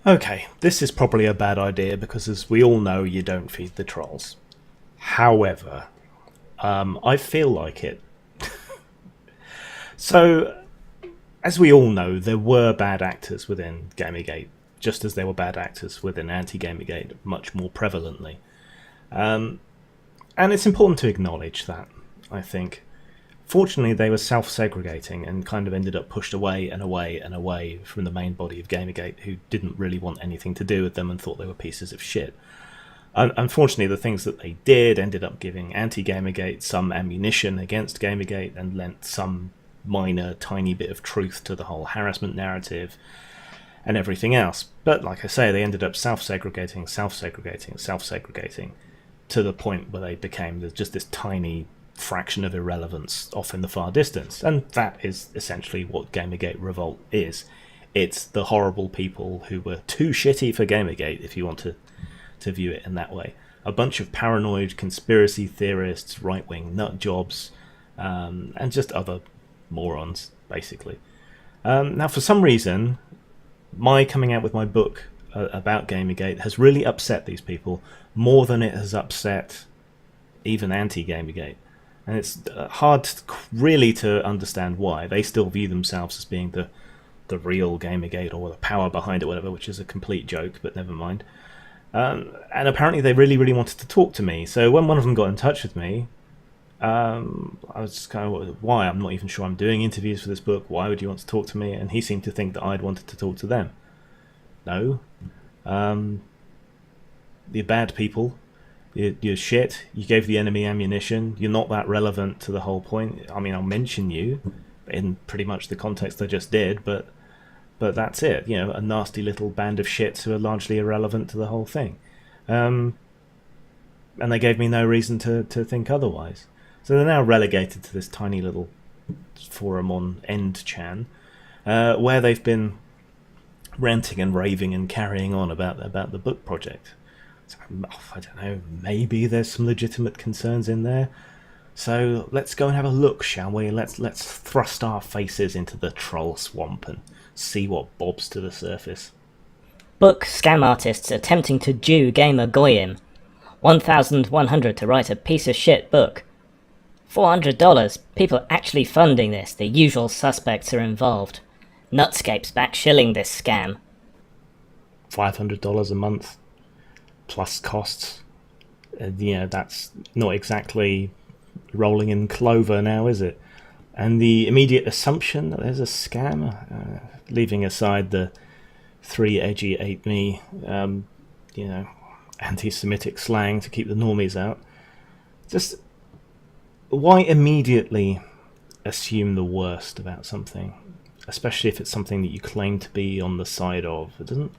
Okay, this is probably a bad idea because, as we all know, you don't feed the trolls. However, I feel like it. So, as we all know, there were bad actors within Gamergate, just as there were bad actors within anti-Gamergate, much more prevalently. Um, and it's important to acknowledge that, I think. Fortunately, they were self-segregating and kind of ended up pushed away and away and away from the main body of Gamergate, who didn't really want anything to do with them and thought they were pieces of shit. Unfortunately, the things that they did ended up giving anti-Gamergate some ammunition against Gamergate and lent some minor, tiny bit of truth to the whole harassment narrative and everything else. But like I say, they ended up self-segregating, self-segregating, self-segregating to the point where they became just this tiny fraction of irrelevance off in the far distance. And that is essentially what Gamergate Revolt is. It's the horrible people who were too shitty for Gamergate, if you want to view it in that way. A bunch of paranoid conspiracy theorists, right-wing nut jobs, and just other morons, basically. Now, for some reason, my coming out with my book about Gamergate has really upset these people more than it has upset even anti-Gamergate. And it's hard really to understand why. They still view themselves as being the real Gamergate or the power behind it, whatever, which is a complete joke, but never mind. And apparently they really, really wanted to talk to me. So when one of them got in touch with me, I was just kind of, why? I'm not even sure I'm doing interviews for this book. Why would you want to talk to me? And he seemed to think that I'd wanted to talk to them. No. You're bad people. You're shit. You gave the enemy ammunition. You're not that relevant to the whole point. I mean, I'll mention you in pretty much the context I just did, but that's it. You know, a nasty little band of shits who are largely irrelevant to the whole thing. And they gave me no reason to think otherwise. So they're now relegated to this tiny little forum on End-chan, where they've been ranting and raving and carrying on about the book project. So, I don't know, maybe there's some legitimate concerns in there. So let's go and have a look, shall we? Let's thrust our faces into the troll swamp and see what bobs to the surface. Book scam artists attempting to Jew gamer Goyim. 1,100 to write a piece of shit book. $400. People actually funding this. The usual suspects are involved. Nutscape's back shilling this scam. $500 a month plus costs. That's not exactly rolling in clover now, is it? And the immediate assumption that there's a scam, leaving aside the 3 edgy 8 me, anti-Semitic slang to keep the normies out. Just why immediately assume the worst about something, especially if it's something that you claim to be on the side of? It doesn't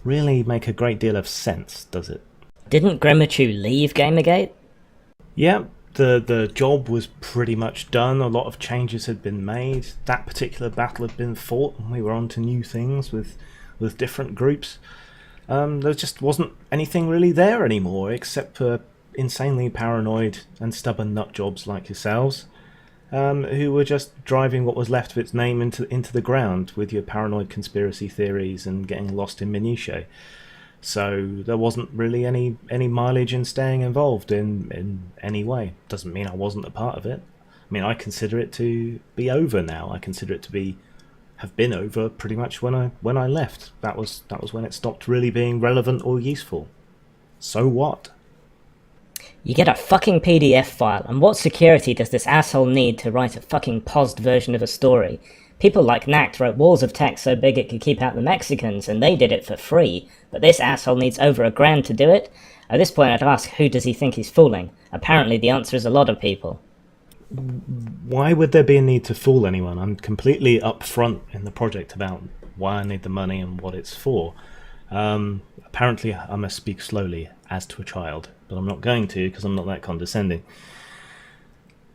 really make a great deal of sense, does it? Didn't Grimmachu leave Gamergate? Yeah, the job was pretty much done. A lot of changes had been made. That particular battle had been fought, and we were on to new things with different groups. There just wasn't anything really there anymore, except for insanely paranoid and stubborn nutjobs like yourselves, who were just driving what was left of its name into the ground with your paranoid conspiracy theories and getting lost in minutiae. So there wasn't really any mileage in staying involved in any way. Doesn't mean I wasn't a part of it. I mean, I consider it to be over now. I consider it to have been over pretty much when I left. That was when it stopped really being relevant or useful. So what? You get a fucking PDF file, and what security does this asshole need to write a fucking paused version of a story? People like Nact wrote walls of text so big it could keep out the Mexicans, and they did it for free, but this asshole needs over $1,000 to do it? At this point I'd ask, who does he think he's fooling? Apparently the answer is a lot of people. Why would there be a need to fool anyone? I'm completely upfront in the project about why I need the money and what it's for. Apparently I must speak slowly, as to a child, but I'm not going to because I'm not that condescending.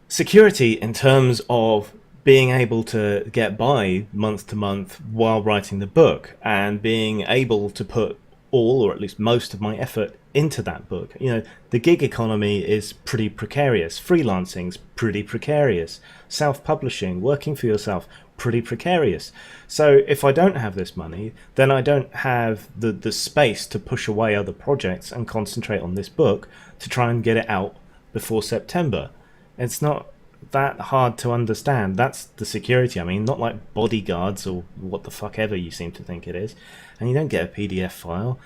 Security in terms of being able to get by month to month while writing the book, and being able to put all, or at least most of my effort into that book. The gig economy is pretty precarious. Freelancing's pretty precarious. Self-publishing, working for yourself, pretty precarious. So if I don't have this money, then I don't have the space to push away other projects and concentrate on this book to try and get it out before September. It's not that hard to understand. That's the security. I mean, not like bodyguards or what the fuck ever you seem to think it is. And you don't get a PDF file,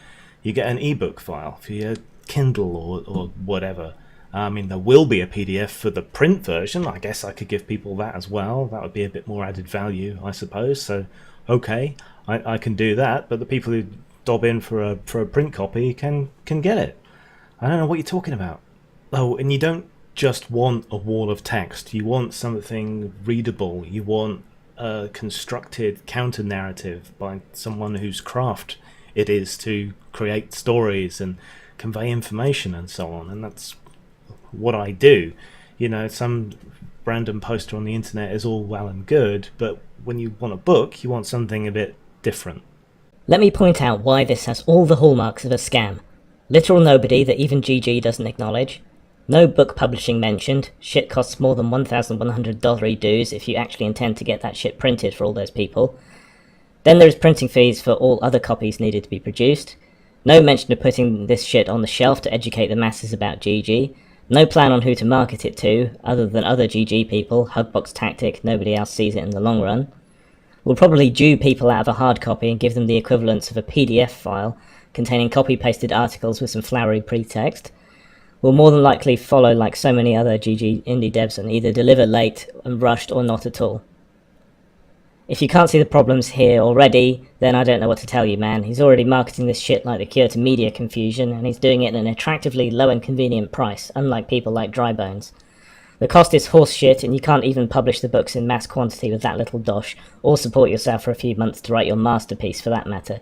you get an ebook file for your Kindle or whatever. I mean, there will be a PDF for the print version. I guess I could give people that as well. That would be a bit more added value, I suppose. So, okay, I can do that. But the people who dob in for a print copy can get it. I don't know what you're talking about. Oh, and you don't just want a wall of text. You want something readable. You want a constructed counter narrative by someone whose craft it is to create stories and convey information and so on. And that's what I do. Some random poster on the internet is all well and good, but when you want a book, you want something a bit different. Let me point out why this has all the hallmarks of a scam. Literal nobody that even GG doesn't acknowledge. No book publishing mentioned. Shit costs more than $1,100 dues if you actually intend to get that shit printed for all those people. Then there's printing fees for all other copies needed to be produced. No mention of putting this shit on the shelf to educate the masses about GG. No plan on who to market it to, other than other GG people. Hugbox tactic, nobody else sees it in the long run. We'll probably Jew people out of a hard copy and give them the equivalence of a PDF file containing copy-pasted articles with some flowery pretext. Will more than likely follow like so many other GG indie devs and either deliver late and rushed or not at all. If you can't see the problems here already, then I don't know what to tell you, man. He's already marketing this shit like the cure to media confusion, and he's doing it at an attractively low and convenient price, unlike people like Drybones. The cost is horse shit, and you can't even publish the books in mass quantity with that little dosh, or support yourself for a few months to write your masterpiece for that matter.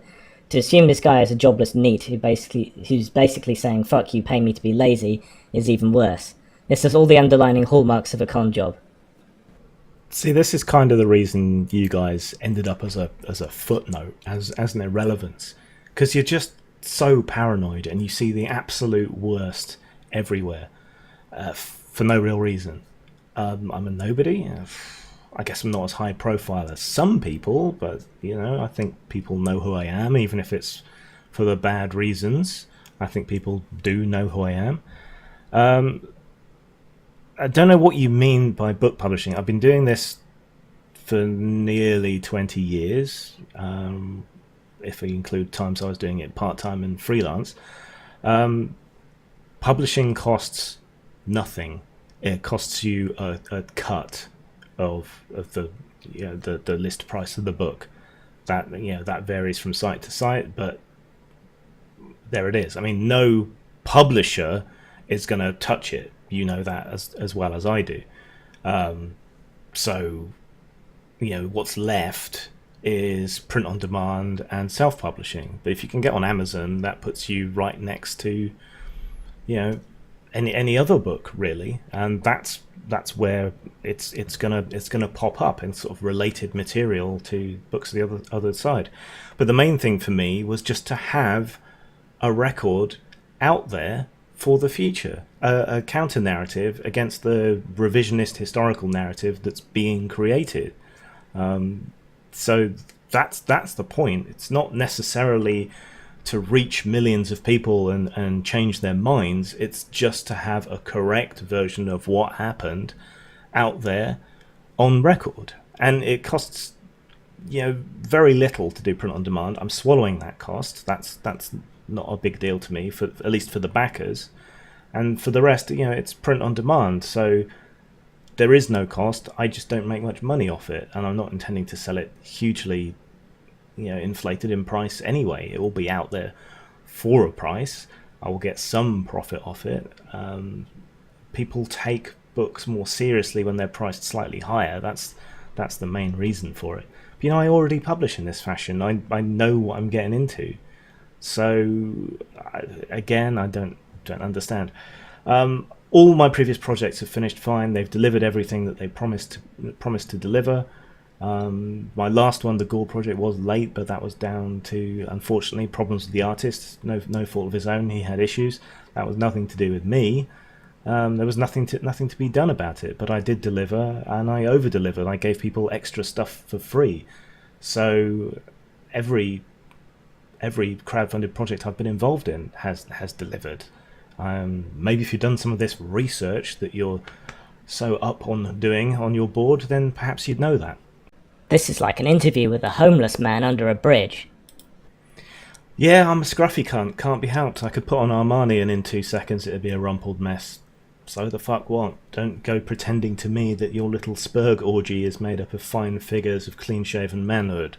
To assume this guy is a jobless NEET who's basically saying fuck you, pay me to be lazy, is even worse. This has all the underlining hallmarks of a con job. See, this is kind of the reason you guys ended up as a footnote, as an irrelevance, because you're just so paranoid and you see the absolute worst everywhere for no real reason. I'm a nobody. I guess I'm not as high profile as some people, but I think people know who I am, even if it's for the bad reasons. I think people do know who I am. I don't know what you mean by book publishing. I've been doing this for nearly 20 years, if we include times I was doing it part-time and freelance. Publishing costs nothing. It costs you a cut of the list price of the book. That varies from site to site, but there it is. I mean, no publisher is going to touch it. You know that as well as I do. So what's left is print on demand and self-publishing. But if you can get on Amazon, that puts you right next to any other book really, and that's where it's gonna pop up in sort of related material to books of the other side. But the main thing for me was just to have a record out there for the future, a counter narrative against the revisionist historical narrative that's being created. So that's the point. It's not necessarily to reach millions of people and change their minds. It's just to have a correct version of what happened out there on record. And it costs very little to do print on demand. I'm swallowing that cost. That's not a big deal to me, for at least for the backers. And for the rest, it's print on demand. So there is no cost. I just don't make much money off it, and I'm not intending to sell it hugely inflated in price anyway. It will be out there for a price. I will get some profit off it. People take books more seriously when they're priced slightly higher. That's the main reason for it. But, I already publish in this fashion. I know what I'm getting into. So I don't understand. All my previous projects have finished fine. They've delivered everything that they promised to deliver. My last one, the Gore Project, was late, but that was down to, unfortunately, problems with the artist. No fault of his own. He had issues. That was nothing to do with me. There was nothing to be done about it. But I did deliver, and I over-delivered. I gave people extra stuff for free. So every crowdfunded project I've been involved in has delivered. Maybe if you've done some of this research that you're so up on doing on your board, then perhaps you'd know that. This is like an interview with a homeless man under a bridge. Yeah, I'm a scruffy cunt. Can't be helped. I could put on Armani and in 2 seconds it'd be a rumpled mess. So the fuck what? Don't go pretending to me that your little Spurg orgy is made up of fine figures of clean-shaven manhood.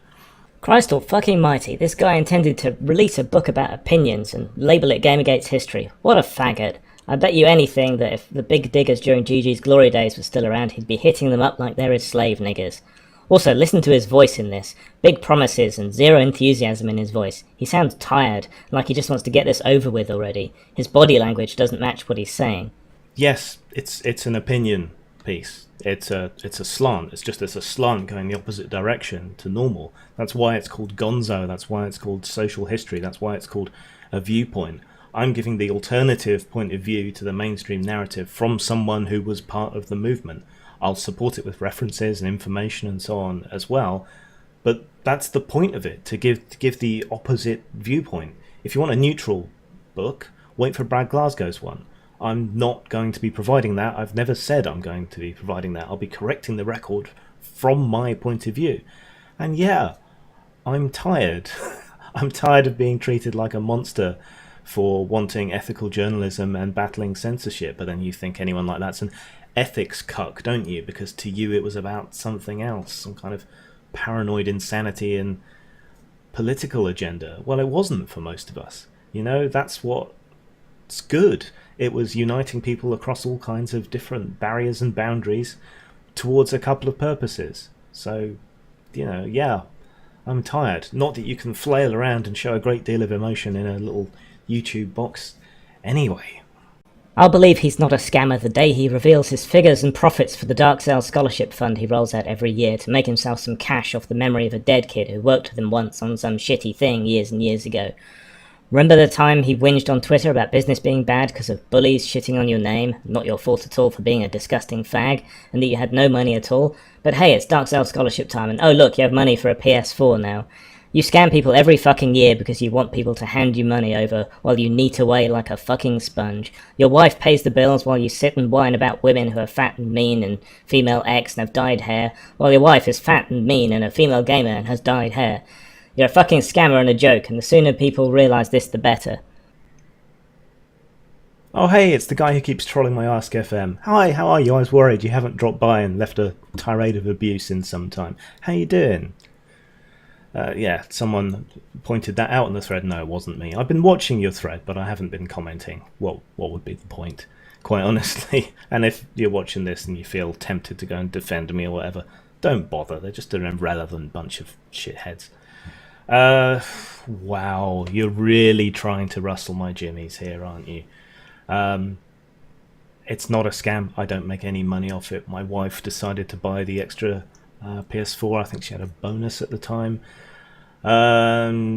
Christ fucking mighty, this guy intended to release a book about opinions and label it Gamergate's history. What a faggot. I bet you anything that if the big diggers during GG's glory days were still around, he'd be hitting them up like they're his slave niggers. Also, listen to his voice in this. Big promises and zero enthusiasm in his voice. He sounds tired, like he just wants to get this over with already. His body language doesn't match what he's saying. Yes, it's an opinion piece. It's a slant. It's a slant going the opposite direction to normal. That's why it's called Gonzo. That's why it's called social history. That's why it's called a viewpoint. I'm giving the alternative point of view to the mainstream narrative from someone who was part of the movement. I'll support it with references and information and so on as well, but that's the point of it, to give the opposite viewpoint. If you want a neutral book, wait for Brad Glasgow's one. I'm not going to be providing that. I've never said I'm going to be providing that. I'll be correcting the record from my point of view. And yeah, I'm tired. I'm tired of being treated like a monster for wanting ethical journalism and battling censorship, but then you think anyone like that's an ethics cuck, don't you? Because to you it was about something else, some kind of paranoid insanity and political agenda. Well, it wasn't for most of us. You know, that's what's good. It was uniting people across all kinds of different barriers and boundaries towards a couple of purposes. So, you know, yeah, I'm tired. Not that you can flail around and show a great deal of emotion in a little YouTube box anyway. I'll believe he's not a scammer the day he reveals his figures and profits for the Dark Sales Scholarship Fund he rolls out every year to make himself some cash off the memory of a dead kid who worked with him once on some shitty thing years and years ago. Remember the time he whinged on Twitter about business being bad because of bullies shitting on your name, not your fault at all for being a disgusting fag, and that you had no money at all? But hey, it's Dark Sales Scholarship time, and oh look, you have money for a PS4 now. You scam people every fucking year because you want people to hand you money over while you neat away like a fucking sponge. Your wife pays the bills while you sit and whine about women who are fat and mean and female X and have dyed hair, while your wife is fat and mean and a female gamer and has dyed hair. You're a fucking scammer and a joke, and the sooner people realise this, the better. Oh hey, it's the guy who keeps trolling my Ask FM. Hi, how are you? I was worried you haven't dropped by and left a tirade of abuse in some time. How you doing? Yeah, someone pointed that out in the thread. No, it wasn't me. I've been watching your thread, but I haven't been commenting. What would be the point, quite honestly? And if you're watching this and you feel tempted to go and defend me or whatever, don't bother. They're just an irrelevant bunch of shitheads. Wow, you're really trying to rustle my jimmies here, aren't you? It's not a scam. I don't make any money off it. My wife decided to buy the extra PS4. I think she had a bonus at the time.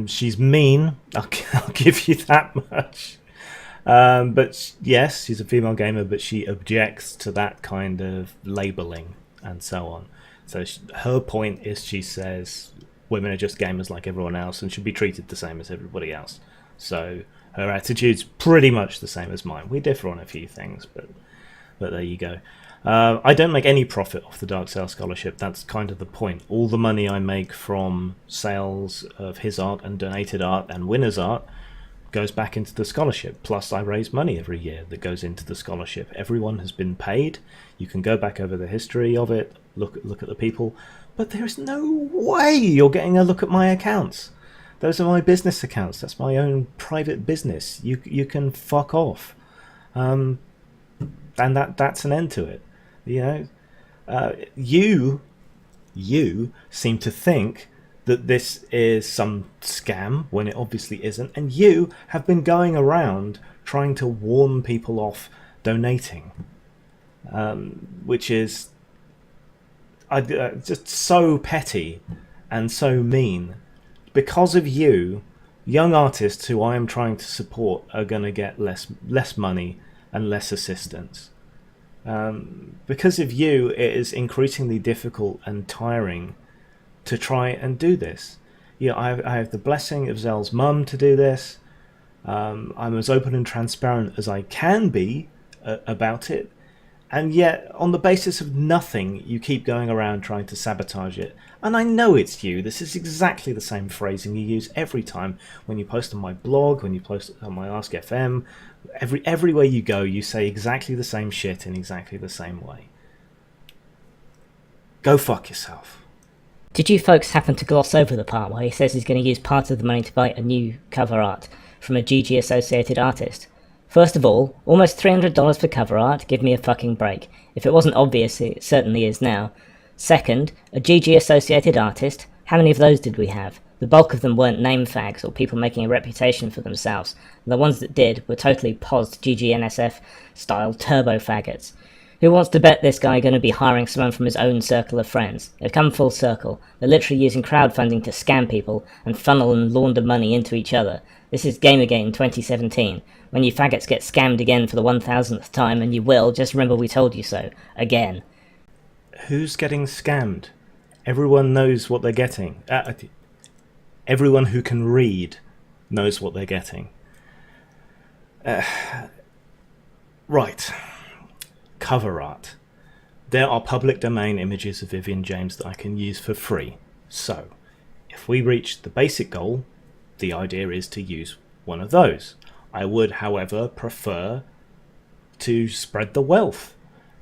She's mean. I'll give you that much. But yes, she's a female gamer, but she objects to that kind of labeling and so on. So her point is, she says women are just gamers like everyone else and should be treated the same as everybody else. So her attitude's pretty much the same as mine. We differ on a few things, but there you go. I don't make any profit off the Dark Sales Scholarship. That's kind of the point. All the money I make from sales of his art and donated art and winners' art goes back into the scholarship. Plus I raise money every year that goes into the scholarship. Everyone has been paid. You can go back over the history of it, look at the people, but there is no way you're getting a look at my accounts. Those are my business accounts. That's my own private business. You can fuck off. And that's an end to it. You know, you seem to think that this is some scam when it obviously isn't, and you have been going around trying to warn people off donating, which is just so petty and so mean. Because of you, young artists who I am trying to support are going to get less money and less assistance. Because of you, it is increasingly difficult and tiring to try and do this. I have the blessing of Zell's mum to do this. I'm as open and transparent as I can be about it. And yet, on the basis of nothing, you keep going around trying to sabotage it. And I know it's you. This is exactly the same phrasing you use every time when you post on my blog, when you post on my Ask FM. Everywhere you go, you say exactly the same shit in exactly the same way. Go fuck yourself. Did you folks happen to gloss over the part where he says he's going to use part of the money to buy a new cover art from a GG associated artist? First of all, almost $300 for cover art, give me a fucking break. If it wasn't obvious, it certainly is now. Second, a GG associated artist, how many of those did we have? The bulk of them weren't name fags or people making a reputation for themselves. The ones that did were totally posed GGNSF style turbo faggots. Who wants to bet this guy going to be hiring someone from his own circle of friends? They've come full circle. They're literally using crowdfunding to scam people and funnel and launder money into each other. This is Gamergate in 2017. When you faggots get scammed again for the 1000th time, and you will, just remember we told you so. Again. Who's getting scammed? Everyone knows what they're getting. Everyone who can read knows what they're getting. Right. Cover art. There are public domain images of Vivian James that I can use for free. So, if we reach the basic goal, the idea is to use one of those. I would, however, prefer to spread the wealth,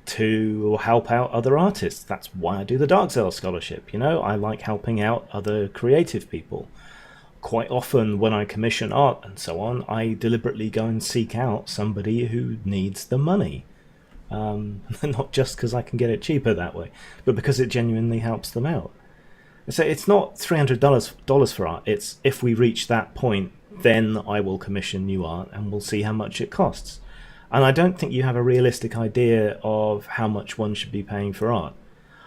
to help out other artists. That's why I do the Dark Zell Scholarship. I like helping out other creative people. Quite often when I commission art and so on, I deliberately go and seek out somebody who needs the money. Not just because I can get it cheaper that way, but because it genuinely helps them out. So it's not $300 for art. It's if we reach that point, then I will commission new art and we'll see how much it costs. And I don't think you have a realistic idea of how much one should be paying for art.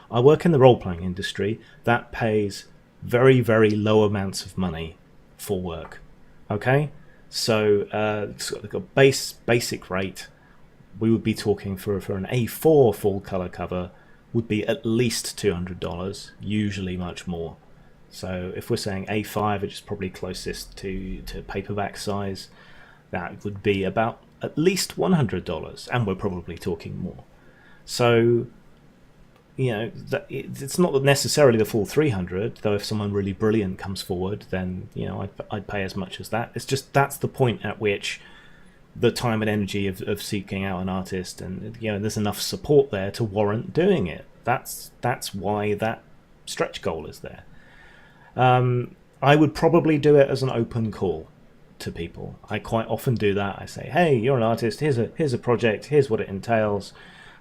I work in the role-playing industry that pays very, very low amounts of money for work. Okay? So it's got a basic rate. We would be talking for an A4 full color cover would be at least $200, usually much more. So if we're saying A5, which is probably closest to paperback size, that would be about at least $100, and we're probably talking more. So, it's not necessarily the full 300, though if someone really brilliant comes forward, then, I'd pay as much as that. It's just that's the point at which the time and energy of seeking out an artist, and there's enough support there to warrant doing it. That's why that stretch goal is there. I would probably do it as an open call to people. I quite often do that. I say, hey, you're an artist, here's a project, here's what it entails,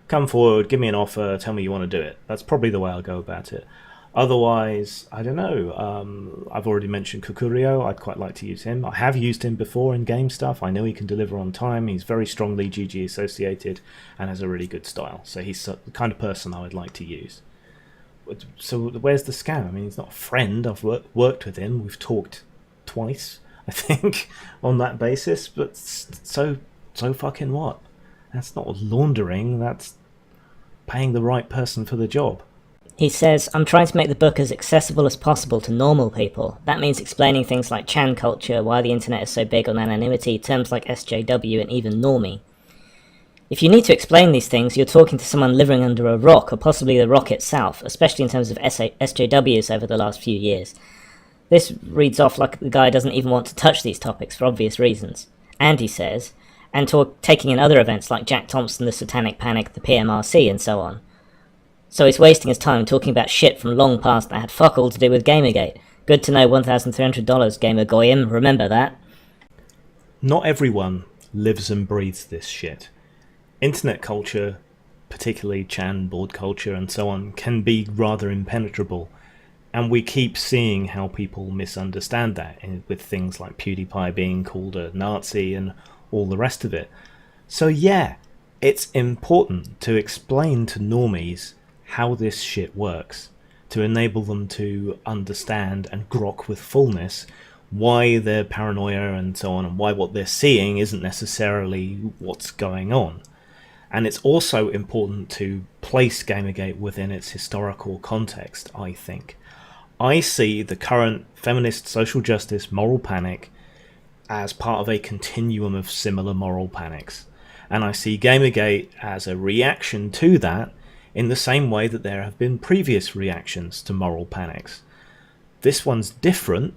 come forward, give me an offer, tell me you want to do it. That's probably the way I'll go about it. Otherwise, I don't know. I've already mentioned Kukurio. I'd quite like to use him. I have used him before in game stuff. I know he can deliver on time. He's very strongly GG associated and has a really good style. So he's the kind of person I would like to use. So where's the scam? I mean, he's not a friend. I've worked with him. We've talked twice, I think, on that basis. But so fucking what? That's not laundering. That's paying the right person for the job. He says, I'm trying to make the book as accessible as possible to normal people. That means explaining things like Chan culture, why the internet is so big on anonymity, terms like SJW, and even normie. If you need to explain these things, you're talking to someone living under a rock, or possibly the rock itself, especially in terms of SJWs over the last few years. This reads off like the guy doesn't even want to touch these topics for obvious reasons. And he says, taking in other events like Jack Thompson, the Satanic Panic, the PMRC, and so on. So he's wasting his time talking about shit from long past that had fuck all to do with Gamergate. Good to know $1,300, Gamer Goyim, remember that. Not everyone lives and breathes this shit. Internet culture, particularly Chan board culture and so on, can be rather impenetrable. And we keep seeing how people misunderstand that, with things like PewDiePie being called a Nazi and all the rest of it. So yeah, it's important to explain to normies how this shit works, to enable them to understand and grok with fullness why their paranoia and so on, and why what they're seeing isn't necessarily what's going on. And it's also important to place Gamergate within its historical context, I think. I see the current feminist social justice moral panic as part of a continuum of similar moral panics. And I see Gamergate as a reaction to that in the same way that there have been previous reactions to moral panics. This one's different.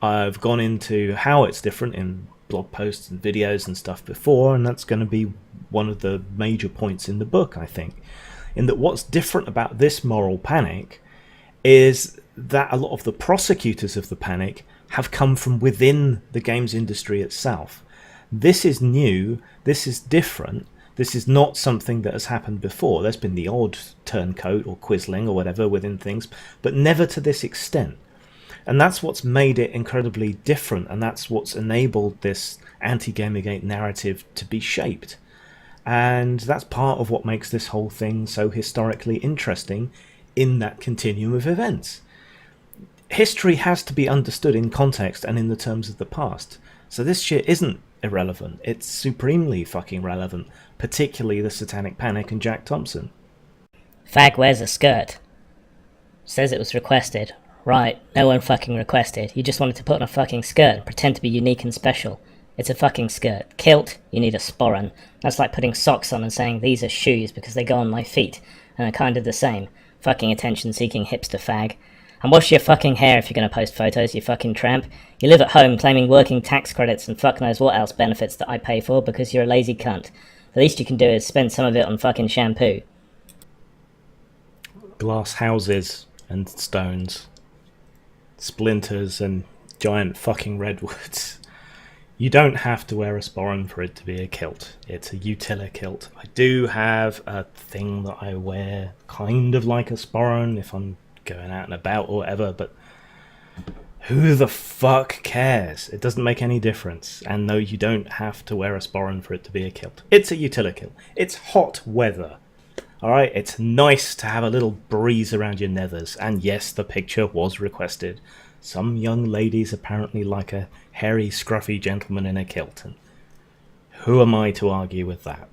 I've gone into how it's different in blog posts and videos and stuff before, and that's going to be one of the major points in the book, I think. In that what's different about this moral panic is that a lot of the prosecutors of the panic have come from within the games industry itself. This is new, this is different, this is not something that has happened before. There's been the odd turncoat or quisling or whatever within things, but never to this extent. And that's what's made it incredibly different, and that's what's enabled this anti-Gamergate narrative to be shaped. And that's part of what makes this whole thing so historically interesting in that continuum of events. History has to be understood in context and in the terms of the past. So this shit isn't irrelevant. It's supremely fucking relevant, particularly the Satanic Panic and Jack Thompson. Fag wears a skirt. Says it was requested. Right, no one fucking requested. You just wanted to put on a fucking skirt and pretend to be unique and special. It's a fucking skirt. Kilt, you need a sporran. That's like putting socks on and saying these are shoes because they go on my feet, and are kind of the same. Fucking attention-seeking hipster fag. And wash your fucking hair if you're gonna post photos, you fucking tramp. You live at home claiming working tax credits and fuck knows what else benefits that I pay for because you're a lazy cunt. The least you can do is spend some of it on fucking shampoo. Glass houses and stones. Splinters and giant fucking redwoods. You don't have to wear a sporran for it to be a kilt. It's a utila kilt. I do have a thing that I wear kind of like a sporran if I'm going out and about or whatever, but who the fuck cares? It doesn't make any difference. And no, you don't have to wear a sporran for it to be a kilt. It's a utila kilt. It's hot weather. Alright, it's nice to have a little breeze around your nethers, and yes, the picture was requested. Some young ladies apparently like a hairy, scruffy gentleman in a kilt, and who am I to argue with that,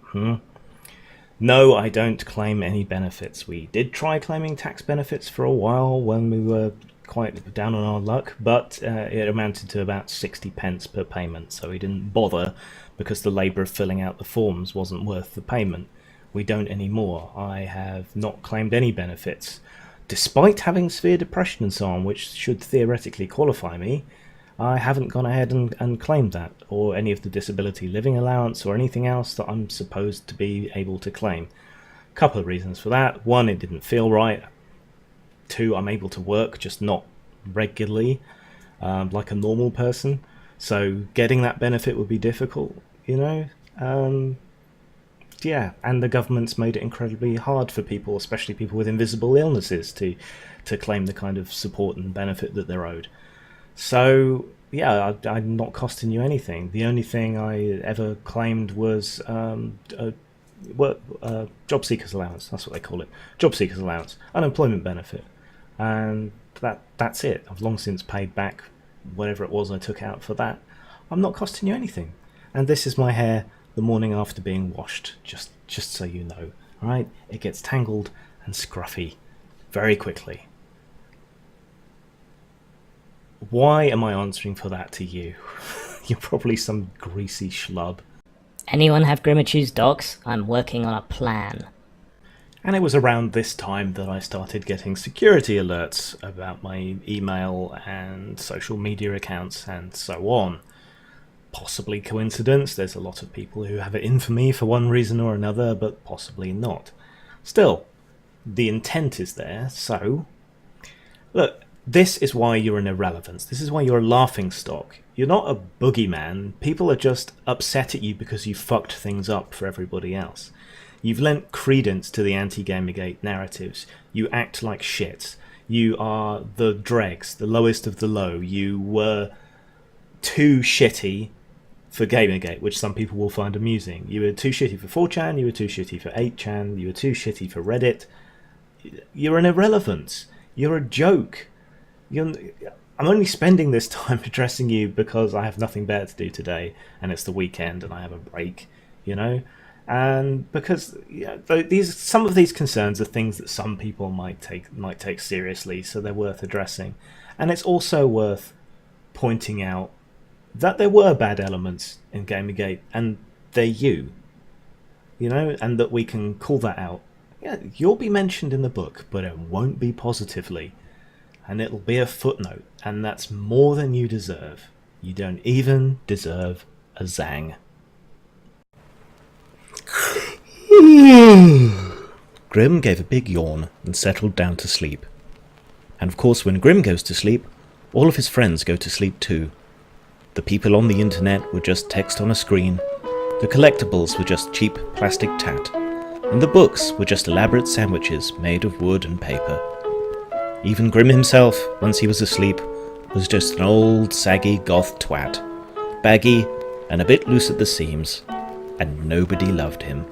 No, I don't claim any benefits. We did try claiming tax benefits for a while when we were quite down on our luck, but it amounted to about 60 pence per payment, so we didn't bother because the labour of filling out the forms wasn't worth the payment. We don't anymore. I have not claimed any benefits. Despite having severe depression and so on, which should theoretically qualify me, I haven't gone ahead and claimed that, or any of the disability living allowance or anything else that I'm supposed to be able to claim. A couple of reasons for that. One, it didn't feel right. Two, I'm able to work, just not regularly, like a normal person. So getting that benefit would be difficult, Yeah, and the government's made it incredibly hard for people, especially people with invisible illnesses, to claim the kind of support and benefit that they're owed. So, yeah, I'm not costing you anything. The only thing I ever claimed was job seekers allowance. That's what they call it. Job seekers allowance. Unemployment benefit. And that's it. I've long since paid back whatever it was I took out for that. I'm not costing you anything. And this is my hair the morning after being washed, just so you know. Alright? It gets tangled and scruffy very quickly. Why am I answering for that to you? You're probably some greasy schlub. Anyone have Grimmachu's docs? I'm working on a plan. And it was around this time that I started getting security alerts about my email and social media accounts and so on. Possibly coincidence. There's a lot of people who have it in for me for one reason or another, but possibly not. Still, the intent is there, so... Look, this is why you're an irrelevance. This is why you're a laughingstock. You're not a boogeyman. People are just upset at you because you fucked things up for everybody else. You've lent credence to the anti-Gamergate narratives. You act like shit. You are the dregs, the lowest of the low. You were too shitty for Gamergate, which some people will find amusing. You were too shitty for 4chan, you were too shitty for 8chan, you were too shitty for Reddit. You're an irrelevance. You're a joke. I'm only spending this time addressing you because I have nothing better to do today, and it's the weekend, and I have a break, and because some of these concerns are things that some people might take seriously, so they're worth addressing, and it's also worth pointing out that there were bad elements in Gamergate, and they're and that we can call that out. Yeah, you'll be mentioned in the book, but it won't be positively. And it'll be a footnote, and that's more than you deserve. You don't even deserve a Zang. Grim gave a big yawn and settled down to sleep. And of course, when Grim goes to sleep, all of his friends go to sleep too. The people on the internet were just text on a screen, the collectibles were just cheap plastic tat, and the books were just elaborate sandwiches made of wood and paper. Even Grim himself, once he was asleep, was just an old, saggy goth twat, baggy and a bit loose at the seams, and nobody loved him.